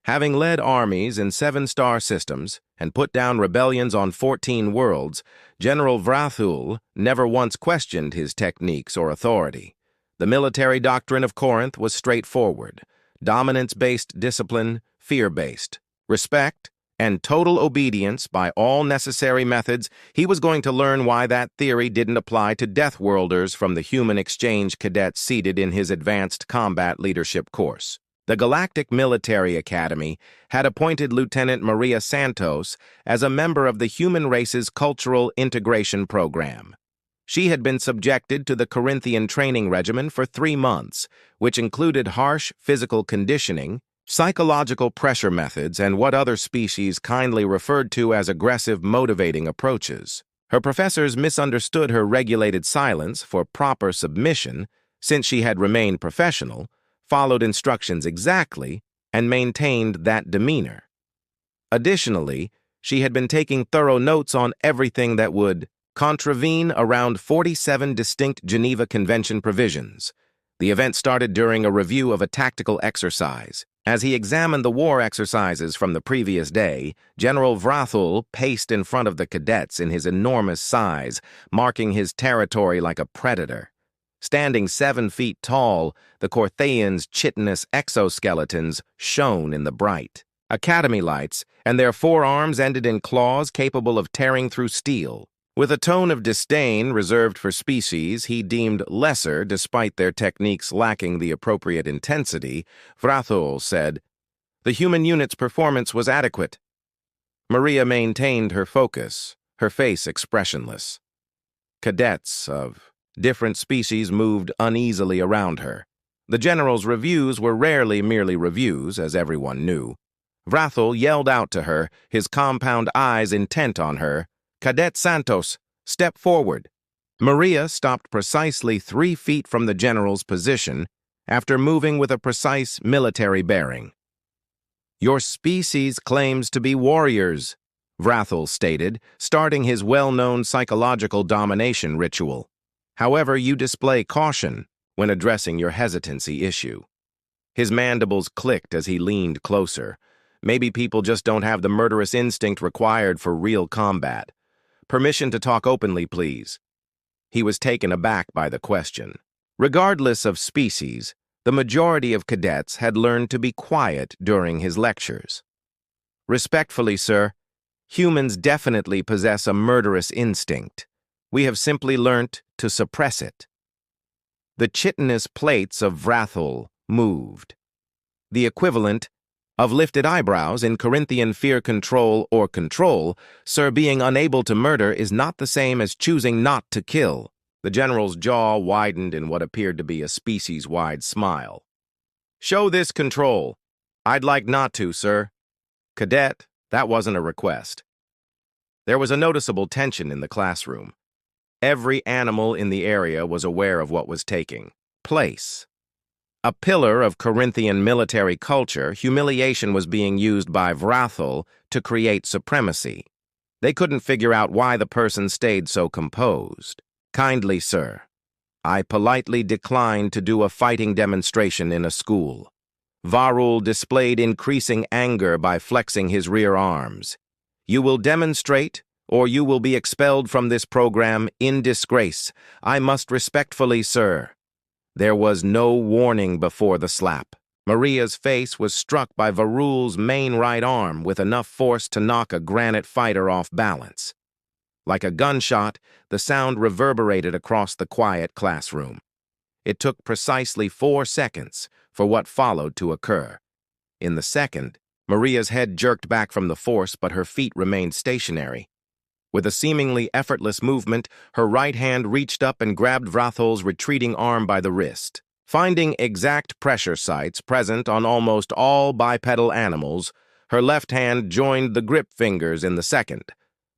Having led armies in 7-star systems and put down rebellions on 14 worlds, General Vrathul never once questioned his techniques or authority. The military doctrine of Corinth was straightforward: dominance-based discipline, fear-based, respect, and total obedience by all necessary methods. He was going to learn why that theory didn't apply to Deathworlders from the human exchange cadets seated in his advanced combat leadership course. The Galactic Military Academy had appointed Lieutenant Maria Santos as a member of the human race's cultural integration program. She had been subjected to the Corinthian training regimen for 3 months, which included harsh physical conditioning, psychological pressure methods, and what other species kindly referred to as aggressive motivating approaches. Her professors misunderstood her regulated silence for proper submission, since she had remained professional, followed instructions exactly, and maintained that demeanor. Additionally, she had been taking thorough notes on everything that would contravene around 47 distinct Geneva Convention provisions. The event started during a review of a tactical exercise. As he examined the war exercises from the previous day, General Vrathul paced in front of the cadets in his enormous size, marking his territory like a predator. Standing 7 feet tall, the Corthaians' chitinous exoskeletons shone in the bright academy lights, and their forearms ended in claws capable of tearing through steel. With a tone of disdain reserved for species he deemed lesser despite their techniques lacking the appropriate intensity, Vrathul said, "The human unit's performance was adequate." Maria maintained her focus, her face expressionless. Cadets of different species moved uneasily around her. The general's reviews were rarely merely reviews, as everyone knew. Vrathul yelled out to her, his compound eyes intent on her, "Cadet Santos, step forward." Maria stopped precisely 3 feet from the general's position after moving with a precise military bearing. "Your species claims to be warriors," Vrathul stated, starting his well-known psychological domination ritual. "However, you display caution when addressing your hesitancy issue." His mandibles clicked as he leaned closer. Maybe people just don't have the murderous instinct required for real combat. "Permission to talk openly, please." He was taken aback by the question. Regardless of species, the majority of cadets had learned to be quiet during his lectures. "Respectfully, sir, humans definitely possess a murderous instinct. We have simply learnt to suppress it." The chitinous plates of Vrathul moved. The equivalent of lifted eyebrows in Corinthian fear control or control, "Sir, being unable to murder is not the same as choosing not to kill." The general's jaw widened in what appeared to be a species-wide smile. "Show this control." "I'd like not to, sir." "Cadet, that wasn't a request." There was a noticeable tension in the classroom. Every animal in the area was aware of what was taking place. A pillar of Corinthian military culture, humiliation was being used by Vrathul to create supremacy. They couldn't figure out why the person stayed so composed. "Kindly, sir, I politely declined to do a fighting demonstration in a school." Varul displayed increasing anger by flexing his rear arms. "You will demonstrate, or you will be expelled from this program in disgrace. I must respectfully, sir." There was no warning before the slap. Maria's face was struck by Varul's main right arm with enough force to knock a granite fighter off balance. Like a gunshot, the sound reverberated across the quiet classroom. It took precisely 4 seconds for what followed to occur. In the second, Maria's head jerked back from the force, but her feet remained stationary. With a seemingly effortless movement, her right hand reached up and grabbed Vrathul's retreating arm by the wrist. Finding exact pressure sites present on almost all bipedal animals, her left hand joined the grip fingers in the second.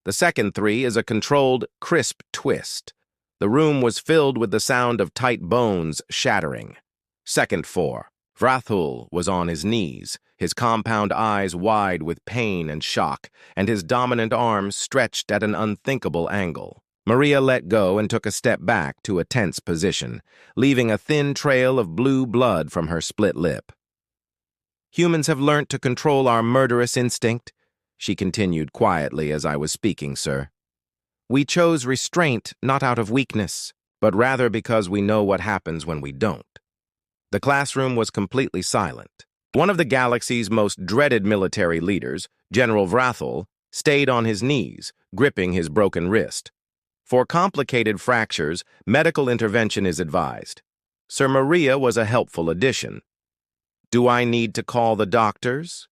The second 3 is a controlled, crisp twist. The room was filled with the sound of tight bones shattering. Second 4. Vrathul was on his knees, his compound eyes wide with pain and shock, and his dominant arms stretched at an unthinkable angle. Maria let go and took a step back to a tense position, leaving a thin trail of blue blood from her split lip. Humans have learnt to control our murderous instinct, she continued quietly as I was speaking, sir. We chose restraint not out of weakness, but rather because we know what happens when we don't. The classroom was completely silent. One of the galaxy's most dreaded military leaders, General Vrathul, stayed on his knees, gripping his broken wrist. For complicated fractures, medical intervention is advised. Sir Maria was a helpful addition. Do I need to call the doctors?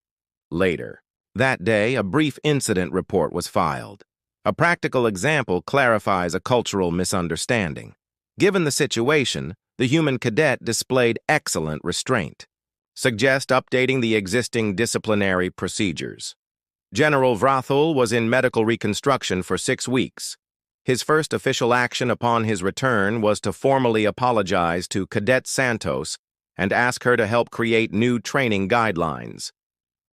Later. That day, a brief incident report was filed. A practical example clarifies a cultural misunderstanding. Given the situation, the human cadet displayed excellent restraint. Suggest updating the existing disciplinary procedures. General Vrathul was in medical reconstruction for 6 weeks. His first official action upon his return was to formally apologize to Cadet Santos and ask her to help create new training guidelines.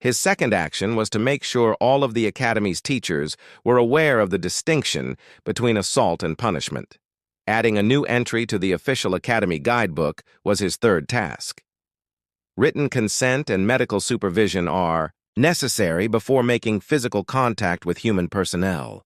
His second action was to make sure all of the Academy's teachers were aware of the distinction between assault and punishment. Adding a new entry to the official Academy guidebook was his third task. Written consent and medical supervision are necessary before making physical contact with human personnel.